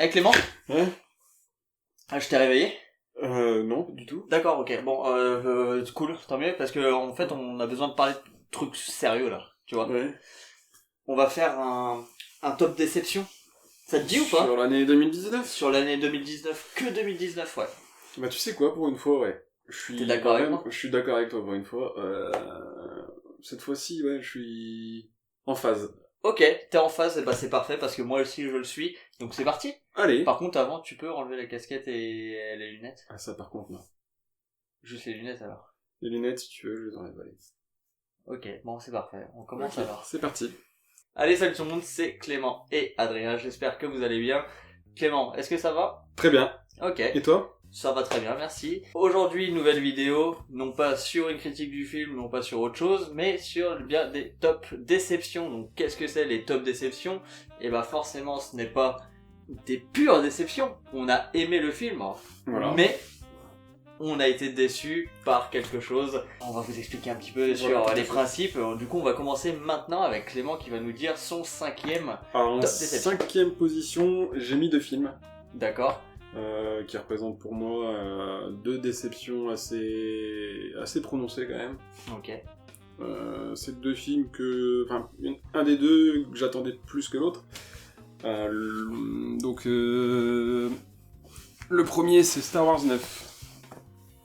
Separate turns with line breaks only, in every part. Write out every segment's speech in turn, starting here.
Clément,
Ouais.
je t'ai réveillé.
Non, pas du tout.
D'accord, ok. Bon, cool, tant mieux, parce que en fait, on a besoin de parler de trucs sérieux là, tu vois.
Ouais.
On va faire un top déception. Ça te dit ou pas?
Sur l'année 2019.
Sur l'année 2019, que 2019, ouais.
Bah tu sais quoi, pour une fois, ouais.
T'es d'accord avec moi?
Je suis d'accord avec toi pour une fois. Cette fois-ci, ouais, je suis en phase.
Ok, t'es en phase, et bah c'est parfait, parce que moi aussi je le suis, donc c'est parti.
Allez.
Par contre, avant, tu peux enlever la casquette et les lunettes.
Ah ça par contre non.
Juste les lunettes alors.
Les lunettes si tu veux, je les enlève, allez.
Ok, bon c'est parfait, on commence
Ok,
alors.
c'est parti.
Allez, salut tout le monde, c'est Clément et Adrien, j'espère que vous allez bien. Clément, est-ce que ça va?
Très bien.
Ok.
Et toi?
Ça va très bien, merci. Aujourd'hui, nouvelle vidéo, non pas sur une critique du film, non pas sur autre chose, mais sur bien des top déceptions. Donc qu'est-ce que c'est les top déceptions? Et bah forcément, ce n'est pas des pures déceptions. On a aimé le film,
Voilà.
mais on a été déçu par quelque chose. On va vous expliquer un petit peu sur
Voilà,
les principes. Du coup, on va commencer maintenant avec Clément qui va nous dire son cinquième.
Alors en
Top déception.
5e position, j'ai mis 2 films.
D'accord.
Qui représentent pour moi 2 déceptions assez prononcées quand même.
Ok.
C'est 2 films que... Enfin, un des deux que j'attendais plus que l'autre. Donc, le premier, c'est Star Wars 9.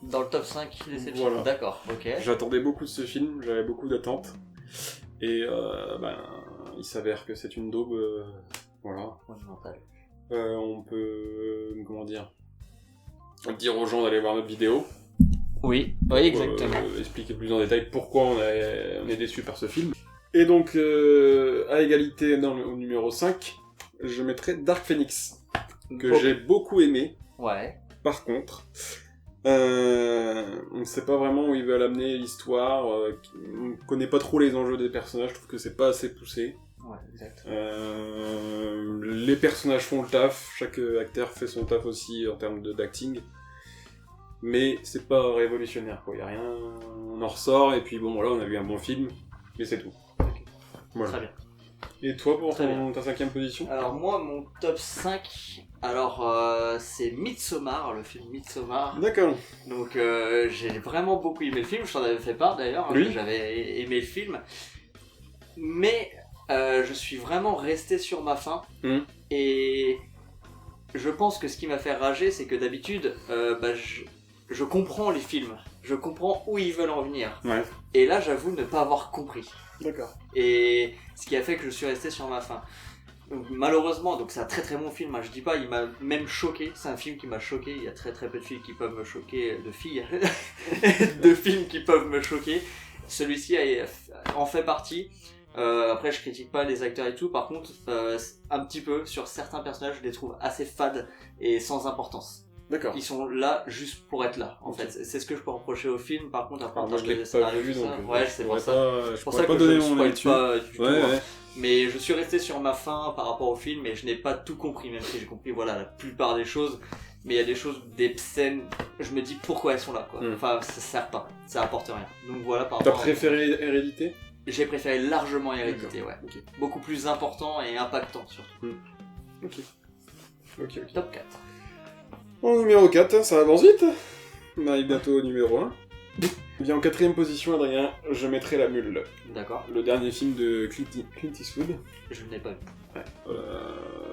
Dans le top 5 déceptions.
Voilà.
D'accord, ok.
J'attendais beaucoup de ce film, j'avais beaucoup d'attentes. Et il s'avère que c'est une daube. Voilà.
Monumental.
On peut... comment dire aux gens d'aller voir notre vidéo.
Oui, oui, exactement.
Expliquer plus en détail pourquoi on est déçu par ce film. Et donc, à égalité au numéro 5, je mettrai Dark Phoenix, que j'ai beaucoup aimé.
Ouais.
Par contre, on ne sait pas vraiment où ils veulent amener l'histoire, on ne connaît pas trop les enjeux des personnages, je trouve que c'est pas assez poussé.
Ouais, exact.
Les personnages font le taf, chaque acteur fait son taf aussi en termes d'acting. Mais c'est pas révolutionnaire, quoi. Y a rien, on en ressort, et puis bon, voilà, on a vu un bon film, mais c'est tout.
Okay.
Voilà.
Très bien.
Et toi, pour
Très
ta 5e position?
Alors moi, mon top 5, c'est Midsommar, le film Midsommar.
D'accord.
Donc j'ai vraiment beaucoup aimé le film, je t'en avais fait part d'ailleurs,
Oui.
J'avais aimé le film. Mais je suis vraiment resté sur ma faim. Et je pense que ce qui m'a fait rager, c'est que d'habitude, je comprends les films, je comprends où ils veulent en venir.
Ouais.
Et là, j'avoue ne pas avoir compris.
D'accord.
Et ce qui a fait que je suis resté sur ma faim. Donc, malheureusement, donc c'est un très très bon film, hein, je dis pas, il m'a même choqué, c'est un film qui m'a choqué, il y a très très peu de films qui peuvent me choquer, de films qui peuvent me choquer. Celui-ci en fait partie. Après, je critique pas les acteurs et tout, par contre, un petit peu, sur certains personnages, je les trouve assez fades et sans importance.
D'accord.
Ils sont là juste pour être là, en
Okay.
fait. C'est ce que je peux reprocher au film, par contre, après,
moi je l'ai pas
scénario,
vu,
tout
donc
ça. Ouais, c'est pour ça.
Je
C'est pour
pourrais
ça
pas
que
donner
je
mon
ne
avis
spoil pas du tout.
Ouais.
Mais je suis resté sur ma faim par rapport au film et je n'ai pas tout compris, même si j'ai compris voilà la plupart des choses. Mais il y a des choses, des scènes, je me dis pourquoi elles sont là, quoi. Enfin, ça sert pas, ça apporte rien. Donc voilà, par
T'as
rapport
préféré Hérédité?
J'ai préféré largement Hérédité, ouais.
Okay.
Beaucoup plus important et impactant surtout.
Ok.
Top 4.
En numéro 4, ça avance vite. On arrive bientôt au numéro 1. Bien en 4e position, Adrien, je mettrai La Mule.
D'accord.
Le dernier film de Clint Eastwood.
Je ne l'ai pas vu.
Ouais.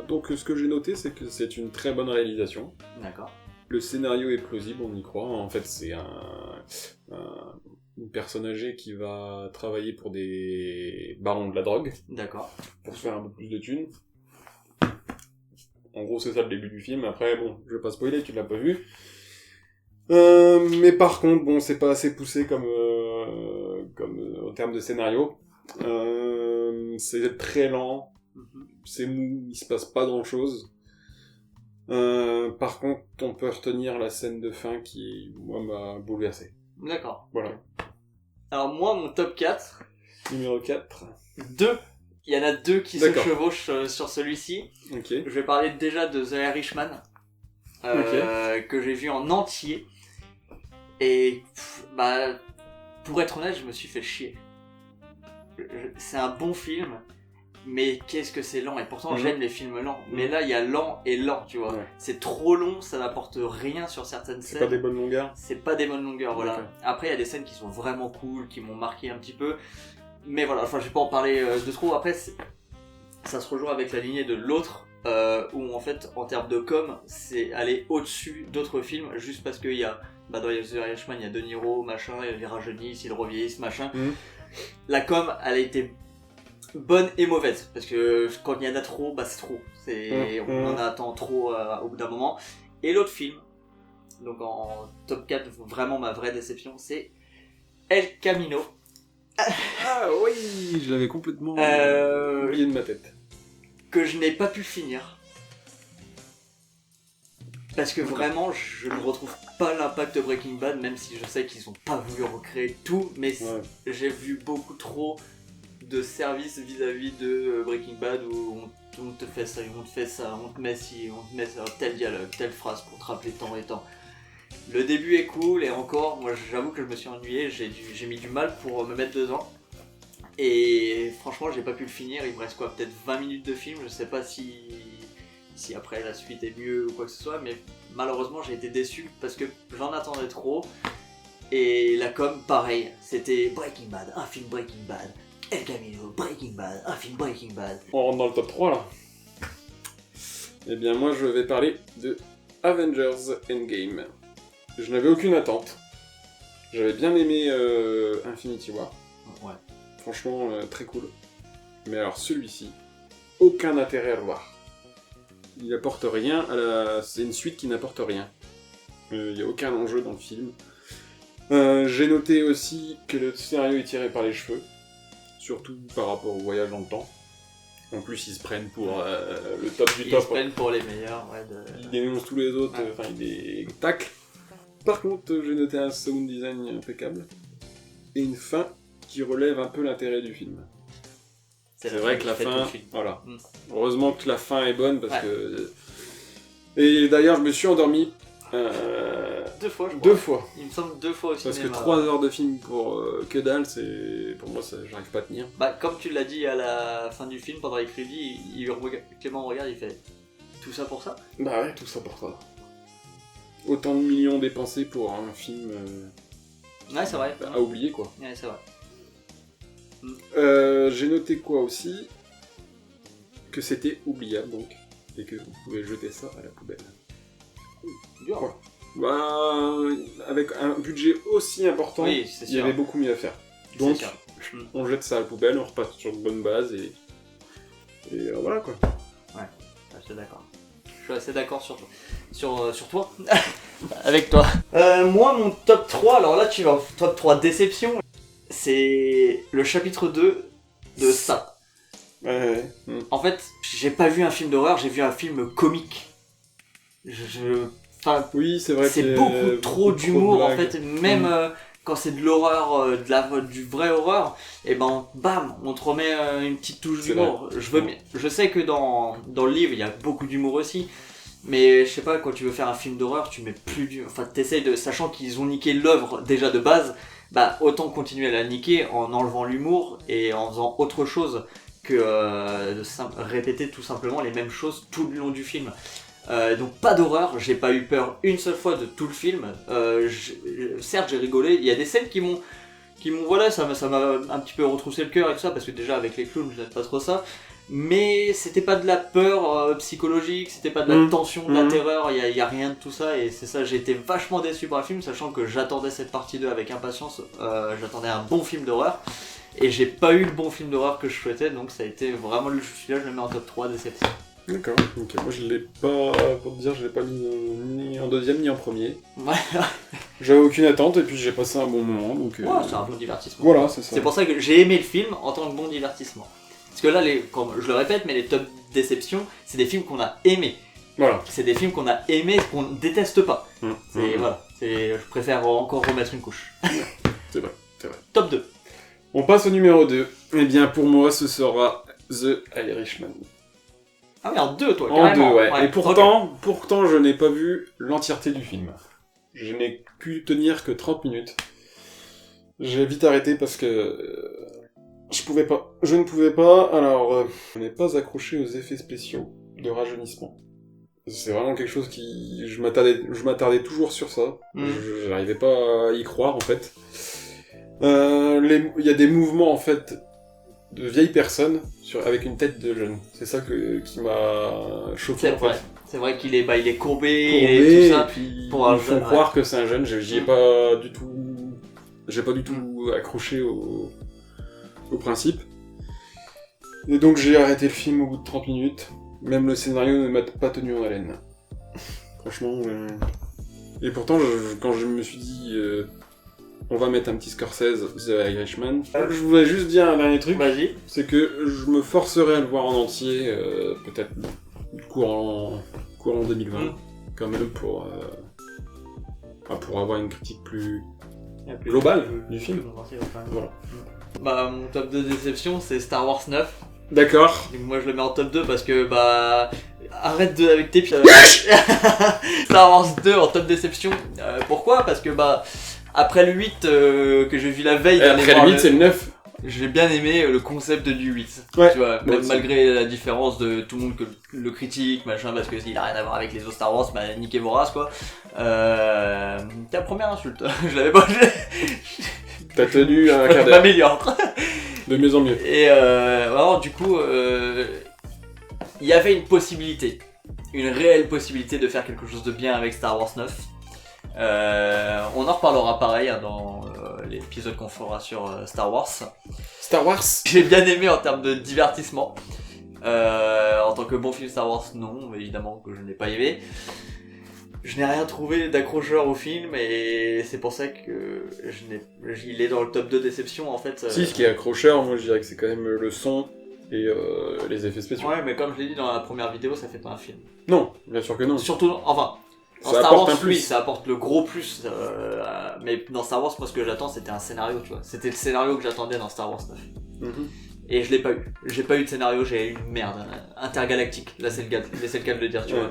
Donc ce que j'ai noté, c'est que c'est une très bonne réalisation.
D'accord.
Le scénario est plausible, on y croit. En fait, c'est une personne âgée qui va travailler pour des barons de la drogue.
D'accord.
Pour se faire un peu plus de thunes. En gros, c'est ça le début du film. Après, bon, je vais pas spoiler, tu l'as pas vu. Mais par contre, bon, c'est pas assez poussé comme en termes de scénario. C'est très lent, c'est mou, il se passe pas grand chose. Par contre, on peut retenir la scène de fin qui, moi, m'a bouleversé.
D'accord.
Voilà.
Okay. Alors moi, mon top 4.
Numéro 4.
2. Il y en a 2 qui se chevauchent sur celui-ci.
Okay.
Je vais parler déjà de The Irishman, que j'ai vu en entier. Et pour être honnête, je me suis fait chier. C'est un bon film, mais qu'est-ce que c'est lent, et pourtant j'aime les films lents, mais
Mhm.
là il y a lent et lent, tu vois.
Ouais.
C'est trop long, ça n'apporte rien sur certaines
C'est
scènes.
pas des bonnes longueurs.
C'est pas des bonnes longueurs, voilà.
D'accord.
Après, il y a des scènes qui sont vraiment cool, qui m'ont marqué un petit peu. Mais voilà, enfin, je vais pas en parler de trop. Après, ça se rejoint avec la lignée de l'autre, où en fait, en termes de com, c'est aller au-dessus d'autres films, juste parce qu'il y a, bah, dans The Irishman, il y a De Niro, machin, ils rajeunissent, ils revieillissent, machin.
Mhm.
La com, elle a été bonne et mauvaise, parce que quand il y en a trop, bah c'est trop. On en attend trop au bout d'un moment. Et l'autre film, donc en top 4, vraiment ma vraie déception, c'est El Camino.
Ah oui, je l'avais complètement oublié de ma tête.
Que je n'ai pas pu finir. Parce que vraiment, je ne retrouve pas l'impact de Breaking Bad, même si je sais qu'ils n'ont pas voulu recréer tout, mais
Ouais.
j'ai vu beaucoup trop de services vis-à-vis de Breaking Bad où on te fait ça, on te fait ça, on te met ci, on te met ça, tel dialogue, telle phrase pour te rappeler tant et tant. Le début est cool et encore, moi j'avoue que je me suis ennuyé, j'ai mis du mal pour me mettre dedans. Et franchement, j'ai pas pu le finir, il me reste quoi, peut-être 20 minutes de film, je sais pas si après la suite est mieux ou quoi que ce soit, mais malheureusement j'ai été déçu parce que j'en attendais trop. Et la com, pareil, c'était Breaking Bad, un film Breaking Bad, El Camino, Breaking Bad, un film Breaking Bad.
On rentre dans le top 3 là. Eh bien moi je vais parler de Avengers Endgame. Je n'avais aucune attente. J'avais bien aimé Infinity War.
Ouais.
Franchement très cool. Mais alors celui-ci, aucun intérêt à le voir. Il apporte rien à la... C'est une suite qui n'apporte rien. Il n'y a aucun enjeu dans le film. J'ai noté aussi que le scénario est tiré par les cheveux. Surtout par rapport au voyage dans le temps. En plus, ils se prennent pour le top du
Ils
top.
se prennent pour les meilleurs, ouais.
Ils dénoncent tous les autres,
Ouais.
enfin, ils les taclent. Par contre, j'ai noté un sound design impeccable. Et une fin qui relève un peu l'intérêt du film. C'est vrai que la fin, voilà.
Mm.
Heureusement que la fin est bonne parce
Ouais.
que. Et d'ailleurs, je me suis endormi
2 fois, je crois.
2 fois.
Il me semble 2 fois au
Parce que
cinéma.
3 heures de film pour que dalle, c'est pour moi, ça, j'arrive pas à tenir.
Bah, comme tu l'as dit à la fin du film, pendant les crédits, Clément regarde, il fait tout ça pour ça.
Bah ouais, tout ça pour ça. Autant de millions dépensés pour un film
Ouais, c'est vrai.
à oublier quoi.
Ouais, c'est vrai.
J'ai noté quoi aussi? Que c'était oubliable donc. Et que vous pouvez jeter ça à la poubelle.
Dur.
Voilà. Bah, avec un budget aussi important,
Oui, c'est
il y
sûr.
avait beaucoup mieux à faire.
C'est
Donc,
sûr.
on jette ça à la poubelle, on repasse sur une bonne base et voilà quoi.
Ouais, je suis d'accord. Je suis assez d'accord sur toi. Avec toi. Moi, mon top 3, alors là, tu vas en top 3 déception. C'est le chapitre 2 de ça.
Ouais.
En fait, j'ai pas vu un film d'horreur, j'ai vu un film comique. Enfin,
Oui, c'est vrai
c'est
qu'il y a
beaucoup trop
de
d'humour en
blagues.
fait, même quand c'est de l'horreur, du vrai horreur, et ben bam, on te remet une petite touche
C'est
d'humour. Je sais que dans le livre il y a beaucoup d'humour aussi, mais je sais pas, quand tu veux faire un film d'horreur, tu mets plus enfin t'essayes de, sachant qu'ils ont niqué l'œuvre déjà de base, bah autant continuer à la niquer en enlevant l'humour et en faisant autre chose que répéter tout simplement les mêmes choses tout le long du film. Donc pas d'horreur, j'ai pas eu peur une seule fois de tout le film. Certes j'ai rigolé, il y a des scènes qui m'ont voilà, ça m'a un petit peu retroussé le cœur et tout ça, parce que déjà avec les clowns je n'aime pas trop ça. Mais c'était pas de la peur psychologique, c'était pas de la tension, de la terreur, il y a rien de tout ça, et c'est ça, j'ai été vachement déçu par le film, sachant que j'attendais cette partie 2 avec impatience, j'attendais un bon film d'horreur. Et j'ai pas eu le bon film d'horreur que je souhaitais, donc ça a été vraiment celui-là, je le mets en top 3 déception.
D'accord, ok. Moi je l'ai pas, pour te dire, je l'ai pas mis ni en deuxième ni en premier.
Voilà,
J'avais aucune attente et puis j'ai passé un bon moment donc.
ouais, c'est un bon divertissement.
Voilà, c'est ça.
C'est pour ça que j'ai aimé le film en tant que bon divertissement. Parce que là, comme je le répète, mais les top déceptions, c'est des films qu'on a aimés.
Voilà.
C'est des films qu'on a aimés, qu'on déteste pas. Voilà, je préfère encore remettre une couche.
C'est vrai, c'est vrai.
Top 2.
On passe au numéro 2. Eh bien pour moi ce sera The Irishman.
Ah oui, en 2 toi,
En
carrément.
2, ouais.
Ouais.
Et pourtant je n'ai pas vu l'entièreté du film. Je n'ai pu tenir que 30 minutes. J'ai vite arrêté parce que... Je ne pouvais pas. Alors, je n'ai pas accroché aux effets spéciaux de rajeunissement. C'est vraiment quelque chose qui... Je m'attardais toujours sur ça. Je n'arrivais pas à y croire, en fait. Il y a des mouvements, en fait, de vieilles personnes avec une tête de jeune. C'est ça qui m'a choqué,
C'est
en
vrai.
fait.
C'est vrai qu'il est, il est courbé et tout ça.
Et puis
pour un
ils font
jeune,
croire que c'est un jeune. J'y ai pas du tout... J'ai pas du tout accroché au principe. Et donc j'ai arrêté le film au bout de 30 minutes. Même le scénario ne m'a pas tenu en haleine. Franchement... Et pourtant, quand je me suis dit... on va mettre un petit Scorsese, The Irishman. Je voudrais juste dire un dernier truc.
Vas-y.
C'est que je me forcerai à le voir en entier, peut-être courant 2020, quand même, pour avoir une critique plus globale du film. Voilà.
Bah, mon top 2 déception, c'est Star Wars 9.
D'accord.
Donc moi je le mets en top 2 parce que arrête avec tes pieds. Star Wars 2 en top déception. Pourquoi ? Parce que après le 8 que j'ai vu la veille d'aller
après
voir
le 8 c'est le 9.
J'ai bien aimé le concept du 8.
Ouais,
tu vois,
moi
même
aussi.
malgré la différence de tout le monde que le critique, machin, parce qu'il a rien à voir avec les autres Star Wars, niquez vos races quoi. Ta première insulte, je l'avais pas.
T'as tenu un
Je
quart d'heure.
m'améliore.
De mieux en mieux.
Et vraiment, du coup, il y avait une réelle possibilité de faire quelque chose de bien avec Star Wars 9. On en reparlera pareil dans l'épisode qu'on fera sur Star Wars.
Star Wars.
J'ai bien aimé en termes de divertissement. En tant que bon film Star Wars, non, évidemment que je n'ai pas aimé. Je n'ai rien trouvé d'accrocheur au film et c'est pour ça que il est dans le top 2 déception en fait.
Si, ce qui est accrocheur, moi je dirais que c'est quand même le son et les effets spéciaux.
Ouais, mais comme je l'ai dit dans la première vidéo, ça fait pas un film.
Non, bien sûr que non.
Surtout, enfin, dans
Ça
Star
apporte
Wars,
un plus.
oui, ça apporte le gros plus. Mais dans Star Wars, moi ce que j'attends, c'était un scénario, tu vois. C'était le scénario que j'attendais dans Star Wars 9.
Mhm.
Et je l'ai pas eu. J'ai pas eu de scénario, j'ai eu une merde intergalactique. Là, c'est le cas de le dire, tu vois.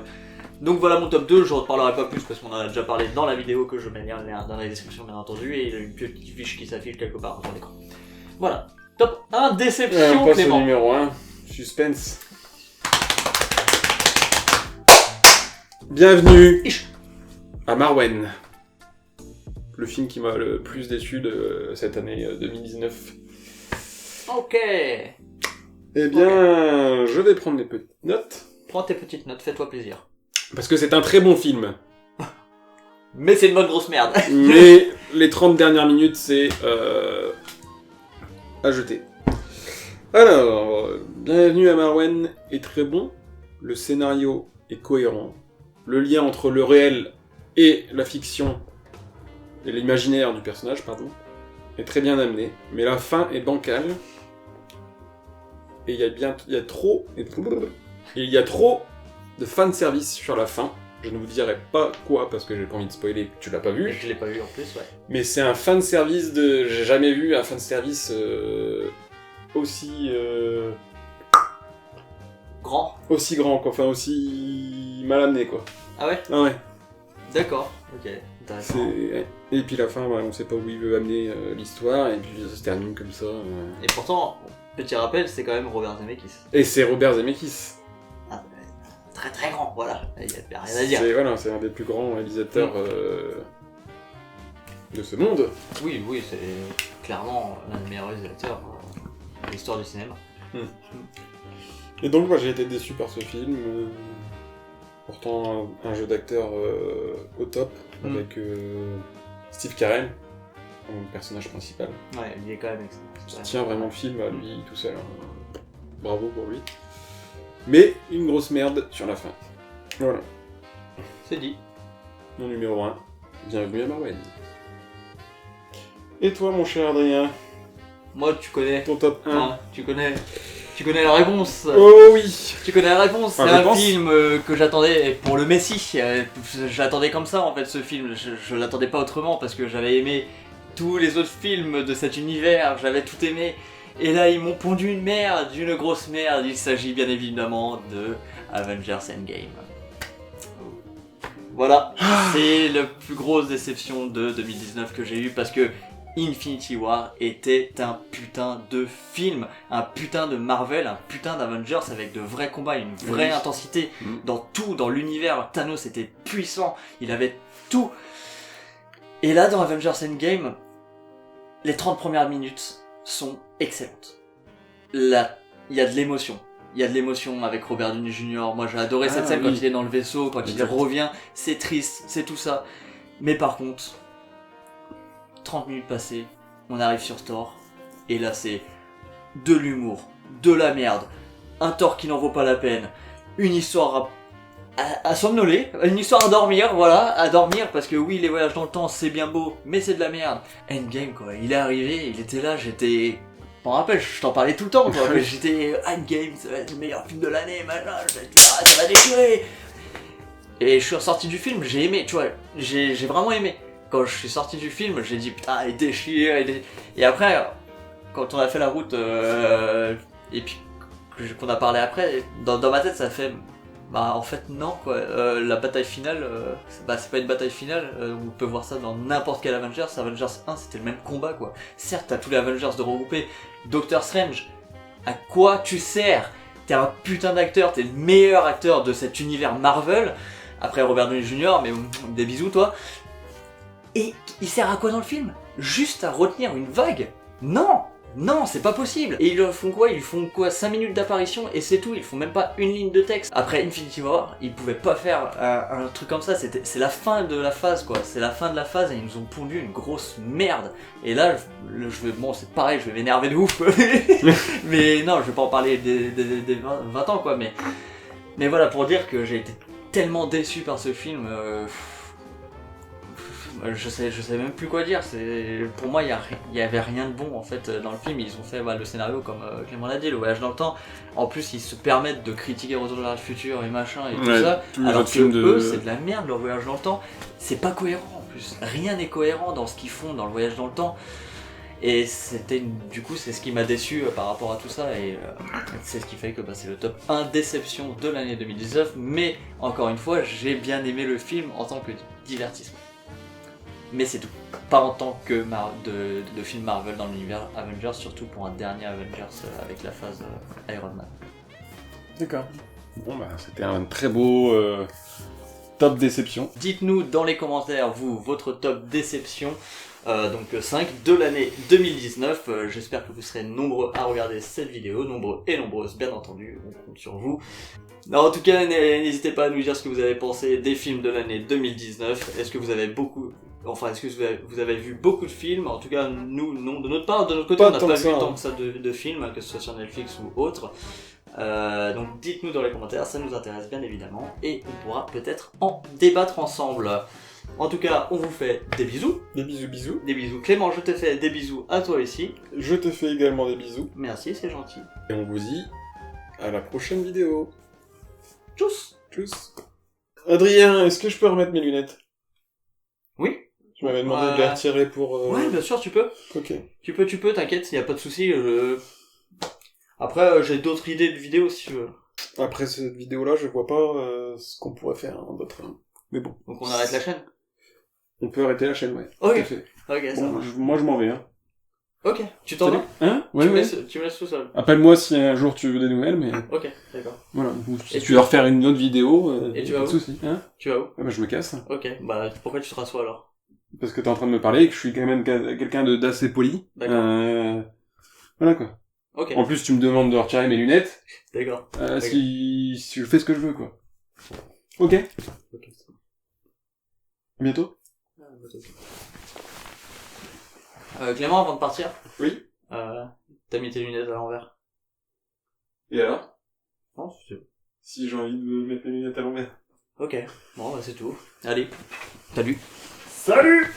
Donc voilà mon top 2, je ne reparlerai pas plus parce qu'on en a déjà parlé dans la vidéo que je mets dans la description bien entendu et il y a une petite fiche qui s'affiche quelque part sur l'écran. Voilà. Top 1, déception
On passe au
Clément.
numéro 1, suspense. Bienvenue à Marwen. Le film qui m'a le plus déçu de cette année 2019.
Ok.
Eh bien, je vais prendre des petites notes.
Prends tes petites notes, fais-toi plaisir.
Parce que c'est un très bon film.
Mais c'est une bonne grosse merde.
Mais les 30 dernières minutes, c'est à jeter. Alors, Bienvenue à Marwen est très bon. Le scénario est cohérent. Le lien entre le réel et la fiction, et l'imaginaire du personnage, pardon, est très bien amené. Mais la fin est bancale. Et il y a trop de fanservice sur la fin. Je ne vous dirai pas quoi parce que j'ai pas envie de spoiler, tu l'as pas vu.
Je l'ai pas vu en plus, ouais.
Mais c'est un fanservice de... J'ai jamais vu un fanservice aussi
Grand.
aussi grand, quoi. Enfin aussi mal amené, quoi.
Ah ouais.
Ah ouais.
D'accord. Ok. Intéressant.
Et puis la fin, ouais, on sait pas où il veut amener l'histoire, et puis ça se termine comme ça.
Et pourtant, petit rappel, c'est quand même Robert Zemeckis.
Et c'est Robert Zemeckis.
Ah, très très grand, voilà. Il y a rien à dire.
C'est un des plus grands réalisateurs de ce monde.
Oui, c'est clairement l'un des meilleurs réalisateurs de l'histoire du cinéma.
Et donc moi j'ai été déçu par ce film. Pourtant un jeu d'acteur au top, avec Steve Carell comme personnage principal.
Ouais, il est quand même excellent.
Qui tient vraiment le film à lui tout seul. Bravo pour lui. Mais une grosse merde sur la fin. Voilà.
C'est dit.
Mon numéro 1. Bienvenue à Marwen. Et toi mon cher Adrien,
Moi, tu connais.
ton top 1.
Hein, tu connais la réponse.
Oh oui.
Tu connais la réponse. C'est
Enfin, je
un
pense.
film que j'attendais pour le Messie. J'attendais comme ça en fait ce film. Je l'attendais pas autrement parce que j'avais aimé tous les autres films de cet univers. J'avais tout aimé. Et là, ils m'ont pondu une merde, une grosse merde. Il s'agit bien évidemment de Avengers Endgame. Voilà, c'est la plus grosse déception de 2019 que j'ai eue parce que Infinity War était un putain de film, un putain de Marvel, un putain d'Avengers avec de vrais combats, une vraie intensité dans tout, dans l'univers. Thanos était puissant, il avait tout. Et là, dans Avengers Endgame, les 30 premières minutes sont excellentes. Là, il y a de l'émotion. Il y a de l'émotion avec Robert Downey Jr. Moi, j'ai adoré cette scène quand il est dans le vaisseau, quand il revient. C'est triste, c'est tout ça. Mais par contre, 30 minutes passées, on arrive sur Thor, et là c'est de l'humour, de la merde, un Thor qui n'en vaut pas la peine, une histoire à somnoler, une histoire à dormir, voilà, à dormir, parce que oui, les voyages dans le temps c'est bien beau, mais c'est de la merde. Endgame quoi, il est arrivé, il était là, j'étais... Je m'en rappelle, je t'en parlais tout le temps quoi, mais j'étais Endgame, ça va être le meilleur film de l'année, machin, ça va déchirer. Et je suis ressorti du film, j'ai aimé, tu vois, j'ai vraiment aimé. Quand je suis sorti du film, j'ai dit putain, il déchire, et après, quand on a fait la route, et puis qu'on a parlé après, dans ma tête ça fait, bah en fait non quoi, la bataille finale, c'est pas une bataille finale, on peut voir ça dans n'importe quel Avengers 1 c'était le même combat quoi. Certes t'as tous les Avengers de regrouper, Doctor Strange, à quoi tu sers? T'es un putain d'acteur, t'es le meilleur acteur de cet univers Marvel, après Robert Downey Jr, mais des bisous toi. Et il sert à quoi dans le film? Juste à retenir une vague? Non! Non, c'est pas possible! Et ils font quoi? 5 minutes d'apparition et c'est tout, ils font même pas une ligne de texte. Après Infinity War, ils pouvaient pas faire un truc comme ça, c'est la fin de la phase quoi, c'est la fin de la phase et ils nous ont pondu une grosse merde. Et là, bon c'est pareil, je vais m'énerver de ouf, mais non, je vais pas en parler des 20 ans quoi, mais voilà, pour dire que j'ai été tellement déçu par ce film, je sais même plus quoi dire. Pour moi, il y avait rien de bon en fait dans le film. Ils ont fait le scénario comme Clément l'a dit, le voyage dans le temps. En plus, ils se permettent de critiquer Retour vers le futur et machin et tout ça. Alors que eux, c'est de la merde leur voyage dans le temps. C'est pas cohérent en plus. Rien n'est cohérent dans ce qu'ils font dans le voyage dans le temps. Et du coup, c'est ce qui m'a déçu par rapport à tout ça. Et c'est ce qui fait que c'est le top 1 déception de l'année 2019. Mais encore une fois, j'ai bien aimé le film en tant que divertissement. Mais c'est tout. Pas en tant que de film Marvel dans l'univers Avengers, surtout pour un dernier Avengers avec la phase Iron Man.
D'accord. Bon c'était un très beau top déception.
Dites-nous dans les commentaires, votre top déception, donc 5 de l'année 2019. J'espère que vous serez nombreux à regarder cette vidéo, nombreux et nombreuses bien entendu, on compte sur vous. Non, en tout cas, n'hésitez pas à nous dire ce que vous avez pensé des films de l'année 2019. Est-ce que vous avez est-ce que vous avez vu beaucoup de films? En tout cas, nous, non. De notre côté, on n'a pas vu tant que ça de films, que ce soit sur Netflix ou autre. Donc dites-nous dans les commentaires, ça nous intéresse bien évidemment, et on pourra peut-être en débattre ensemble. En tout cas, on vous fait des bisous.
Des bisous.
Des bisous. Clément, je te fais des bisous à toi ici.
Je te fais également des bisous.
Merci, c'est gentil.
Et on vous dit à la prochaine vidéo.
Tchuss.
Tchuss. Adrien, est-ce que je peux remettre mes lunettes?
Oui.
Tu m'avais demandé de les retirer pour...
Ouais, bien sûr, tu peux.
Ok.
Tu peux, t'inquiète, y a pas de souci. Après, j'ai d'autres idées de vidéos si tu veux.
Après cette vidéo-là, je vois pas ce qu'on pourrait faire d'autre. Mais bon.
Donc on arrête la chaîne?
On peut arrêter la chaîne, ouais.
Ok.
Tout à fait.
Ok, ça marche.
Moi, je m'en vais, hein.
Ok, tu t'en vas?
Hein? Ouais,
tu me laisses tout seul.
Appelle-moi si un jour tu veux des nouvelles, mais...
Ok, d'accord.
Voilà. Si tu veux refaire une autre vidéo,
et tu vas
pas
où?
de soucis. Hein?
Tu vas où?
Je me casse.
Ok, pourquoi tu te rassois alors?
Parce que t'es en train de me parler et que je suis quand même quelqu'un d'assez poli.
D'accord.
Voilà quoi.
Ok.
En plus, tu me demandes de retirer mes lunettes.
D'accord.
Si je fais ce que je veux, quoi. Ok. À bientôt.
Clément, avant de partir.
Oui.
T'as mis tes lunettes à l'envers.
Et alors?
Non, c'est tout.
Si j'ai envie de mettre mes lunettes à l'envers.
Ok. Bon, c'est tout. Allez. Salut.
Salut!